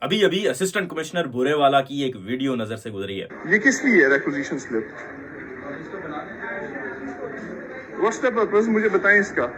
अभी अभी assistant commissioner Bhurewala की एक वीडियो नजर से गुजरी है। ये किस लिए है requisition slip? What's the purpose, मुझे बताएं इसका।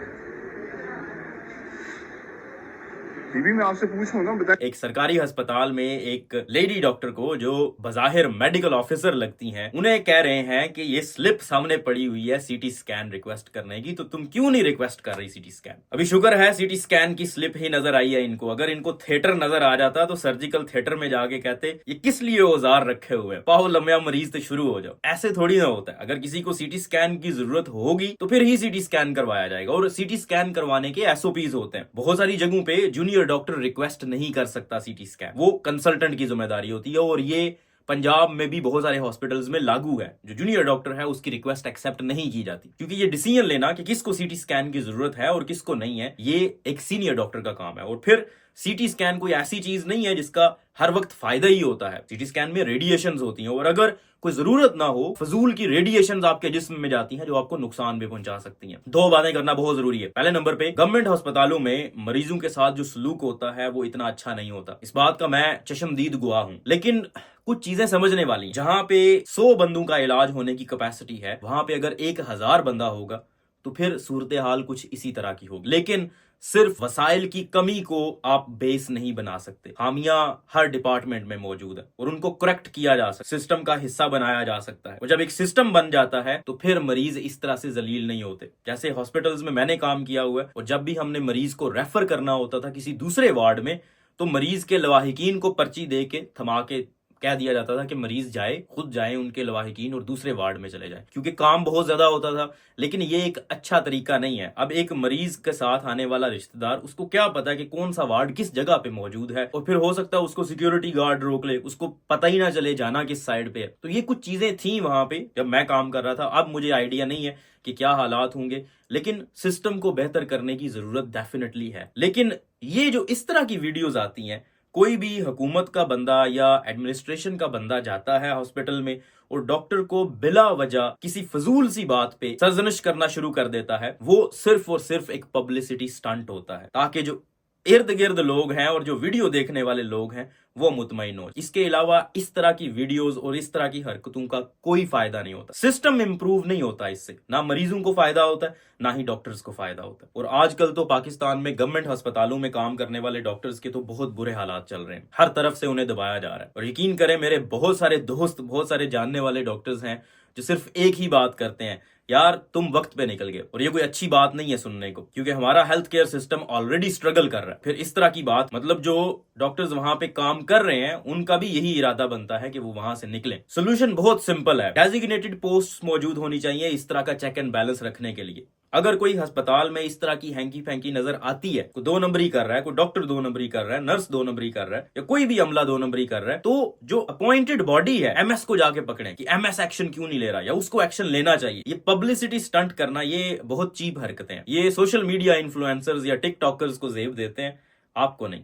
बीबी मैं आपसे पूछूं ना, बताएं। एक सरकारी अस्पताल में एक लेडी डॉक्टर को, जो बजाहिर मेडिकल ऑफिसर लगती हैं, उन्हें कह रहे हैं कि ये स्लिप सामने पड़ी हुई है सीटी स्कैन रिक्वेस्ट करने की, तो तुम क्यों नहीं रिक्वेस्ट कर रही सीटी स्कैन। अभी शुक्र है सीटी स्कैन की स्लिप ही नजर आई है इनको। अगर इनको थिएटर नजर आ जाता तो सर्जिकल थिएटर में जाके कहते ये किस लिए औजार रखे हुए हैं, पाओ लम्या मरीज तो शुरू हो जाओ। ऐसे थोड़ी ना होता है। अगर किसी को सीटी स्कैन की जरूरत होगी तो फिर ही सीटी स्कैन करवाया जाएगा, और सीटी स्कैन करवाने के एसओपीज होते हैं। बहुत सारी जगहों पे जूनियर डॉक्टर रिक्वेस्ट नहीं कर सकता सीटी स्कैन, वो कंसल्टेंट की जिम्मेदारी होती है। और ये पंजाब में भी बहुत सारे हॉस्पिटल्स में लागू है। जो जूनियर डॉक्टर है उसकी रिक्वेस्ट एक्सेप्ट नहीं की जाती, क्योंकि ये डिसीजन लेना कि किसको सीटी स्कैन की जरूरत है और किसको नहीं है, ये एक सीनियर डॉक्टर का काम है। और फिर सीटी स्कैन कोई ऐसी चीज नहीं है जिसका हर वक्त फायदा ही होता है। सीटी स्कैन में रेडिएशंस होती हैं, और अगर कोई जरूरत ना हो, फजूल की रेडिएशंस आपके जिस्म में जाती हैं जो आपको नुकसान भी पहुंचा सकती हैं। दो बातें करना बहुत जरूरी है। पहले नंबर पे, गवर्नमेंट अस्पतालों में मरीजों के साथ जो सलूक होता है वो इतना अच्छा नहीं होता। इस बात का मैं चशमदीद गवाह हूं। लेकिन कुछ चीजें समझने वाली, जहां पे 100 बंदों का इलाज होने की कैपेसिटी है, वहां पे अगर 1000 बंदा होगा तो फिर सूरत हाल कुछ इसी तरह की होगी। लेकिन सिर्फ वसाइल की कमी को आप बेस नहीं बना सकते। खामियां हर डिपार्टमेंट में मौजूद है और उनको करेक्ट किया जा सकता है, सिस्टम का हिस्सा बनाया जा सकता है। और जब एक सिस्टम बन जाता है तो फिर मरीज इस तरह से जलील नहीं होते। जैसे हॉस्पिटल्स में मैंने काम किया हुआ है, और जब भी हमने मरीज को रेफर करना होता था किसी दूसरे वार्ड में, तो मरीज के लवाहिकीन को पर्ची दे के थमा के कह दिया जाता था कि मरीज जाए, खुद जाए उनके लवाहिकीन और दूसरे वार्ड में चले जाए, क्योंकि काम बहुत ज्यादा होता था। लेकिन ये एक अच्छा तरीका नहीं है। अब एक मरीज के साथ आने वाला रिश्तेदार, उसको क्या पता कि कौन सा वार्ड किस जगह पे मौजूद है, और फिर हो सकता है उसको सिक्योरिटी गार्ड रोक ले, उसको पता ही ना चले जाना किस साइड पे है। तो ये कुछ चीजें थी वहां पे जब मैं काम कर रहा था। अब मुझे आइडिया नहीं है कि क्या हालात होंगे, लेकिन सिस्टम को बेहतर करने की जरूरत डेफिनेटली है। लेकिन ये जो इस तरह की वीडियोस आती हैं, कोई भी हुकूमत का बंदा या एडमिनिस्ट्रेशन का बंदा जाता है हॉस्पिटल में और डॉक्टर को बिला वजह किसी फजूल सी बात पे सरजनिश करना शुरू कर देता है, वो सिर्फ और सिर्फ एक पब्लिसिटी स्टंट होता है, ताकि जो इर्द गिर्द लोग हैं और जो वीडियो देखने वाले लोग हैं वो मुतमईन हो। इसके अलावा इस तरह की वीडियोस और इस तरह की हरकतों का कोई फायदा नहीं होता। सिस्टम इंप्रूव नहीं होता इससे, ना मरीजों को फायदा होता है ना ही डॉक्टर्स को फायदा होता है। और आजकल तो पाकिस्तान में गवर्नमेंट अस्पतालों में काम करने वाले डॉक्टर्स के तो बहुत बुरे हालात चल रहे हैं। हर तरफ से उन्हें दबाया जा रहा है। और यकीन करें, मेरे बहुत सारे दोस्त, बहुत सारे जानने वाले डॉक्टर्स हैं जो सिर्फ एक ही बात करते हैं, यार तुम वक्त पे निकल गए। और ये कोई अच्छी बात नहीं है सुनने को, क्योंकि हमारा health care system already struggle कर रहा है। फिर इस तरह की बात, मतलब जो डॉक्टर्स वहां पे काम कर रहे हैं उनका भी यही इरादा बनता है कि वो वहां से निकले। सोल्यूशन बहुत सिंपल है। डेजिग्नेटेड पोस्ट मौजूद होनी चाहिए इस तरह का चेक एंड बैलेंस रखने के लिए। अगर कोई अस्पताल में इस तरह की हैंकी फैंकी नजर आती है, कोई 2 नंबरी कर रहा है, कोई डॉक्टर 2 नंबरी कर रहा है, नर्स 2 नंबरी कर रहा है, या कोई भी अमला 2 नंबरी कर रहा है, तो जो अपॉइंटेड बॉडी है एमएस को जाके पकड़े कि एमएस एक्शन क्यों नहीं ले रहा, या उसको एक्शन लेना चाहिए। ये पब्लिसिटी स्टंट करना, ये बहुत चीप हरकतें हैं। ये सोशल मीडिया इन्फ्लुएंसर्स या टिकटॉकर्स को जेब देते हैं, आपको नहीं।